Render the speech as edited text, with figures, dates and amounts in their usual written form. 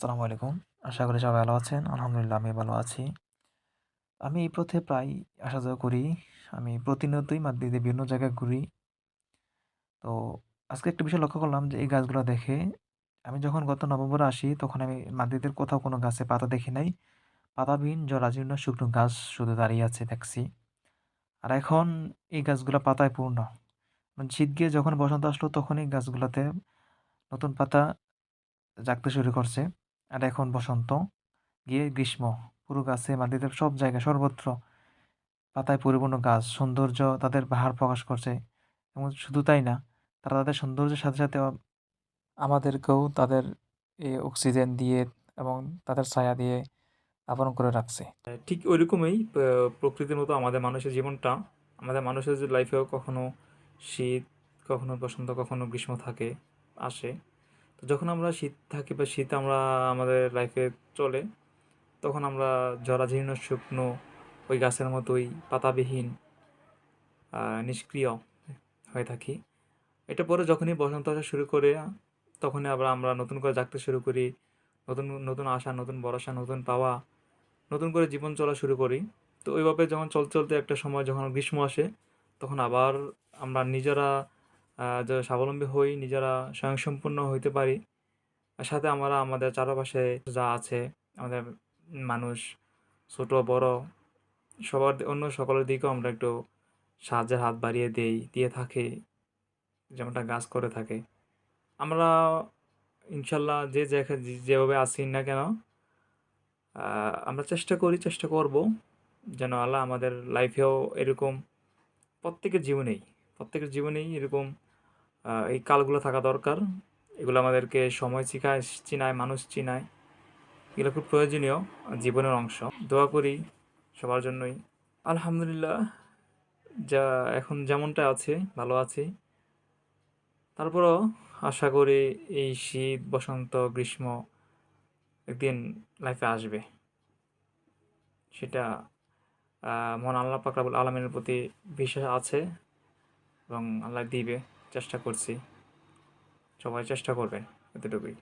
আসসালামু আলাইকুম। আশা করি সবাই ভালো আছেন। আলহামদুলিল্লাহ আমি ভালো আছি। আমি এই পথে প্রায় আসা যাওয়া করি। আমি প্রতিনিয়তই মাদ্রিদে বিভিন্ন জায়গায় ঘুরি। তো আজকে একটা বিষয় লক্ষ্য করলাম যে এই গাছগুলো দেখে আমি যখন গত নভেম্বরে আসি তখন আমি মাদ্রিদের কোথাও কোনো গাছে পাতা দেখি নাই। পাতাবিহীন জরাজীর্ণ শুকনো গাছ শুধু দাঁড়িয়ে আছে দেখছি। আর এখন এই গাছগুলা পাতায় পূর্ণ। মানে শীত গিয়ে যখন বসন্ত আসলো তখনই গাছগুলাতে নতুন পাতা জাগতে শুরু করছে। আর এখন বসন্ত গিয়ে গ্রীষ্ম। পুরো গাছে মাটিতে সব জায়গায় সর্বত্র পাতায় পরিপূর্ণ গাছ। সৌন্দর্য তাদের বাহার প্রকাশ করছে এবং শুধু তাই না, তারা তাদের সৌন্দর্যের সাথে, সাথে আমাদেরকেও তাদের অক্সিজেন দিয়ে এবং তাদের ছায়া দিয়ে আবরণ করে রাখছে। ঠিক ওইরকমই প্রকৃতির মতো আমাদের মানুষের জীবনটা, আমাদের মানুষের যে লাইফেও কখনো শীত, কখনো বসন্ত, কখনো গ্রীষ্ম থাকে, আসে। তো যখন আমরা শীত থাকি বা শীত আমরা আমাদের লাইফে চলে, তখন আমরা জরাজীর্ণ শুকনো ওই গাছের মতোই পাতাবিহীন, নিষ্ক্রিয় হয়ে থাকি। এটা পরে যখনই বসন্ত আসা শুরু করে, তখনই আবার আমরা নতুন করে জাগতে শুরু করি। নতুন নতুন আশা, নতুন ভরসা, নতুন পাওয়া, নতুন করে জীবন চলা শুরু করি। তো ওইভাবে যখন চলতে চলতে একটা সময় যখন গ্রীষ্ম আসে, তখন আবার আমরা নিজেরা যে স্বাবলম্বী হই, নিজেরা স্বয়ংসম্পূর্ণ হইতে পারি। আর সাথে আমরা আমাদের চারপাশে যা আছে, আমাদের মানুষ, ছোট বড়, সবার অন্য সকলের দিকেও আমরা একটু সাহায্যের হাত বাড়িয়ে দিয়ে থাকি, যেমনটা গাছ করে থাকে। আমরা ইনশাল্লাহ যেভাবে আছি না কেন, আমরা চেষ্টা করব যেন আল্লাহ আমাদের লাইফেও এরকম প্রত্যেকের জীবনেই এরকম এই কালগুলো থাকা দরকার। এগুলো আমাদেরকে সময় শিখায়, চিনায়, মানুষ চিনায়। এগুলো খুব প্রয়োজনীয় জীবনের অংশ। দোয়া করি সবার জন্যই। আলহামদুলিল্লাহ, যা এখন যেমনটা আছে ভালো আছি। তারপরও আশা করি এই শীত, বসন্ত, গ্রীষ্ম একদিন লাইফে আসবে। সেটা মহান আল্লাহ পাক রব্বুল আলামিনের প্রতি বিশ্বাস আছে এবং আল্লাহ দিবে। চেষ্টা করছি। সবাই চেষ্টা করবেন, এতটুকুই।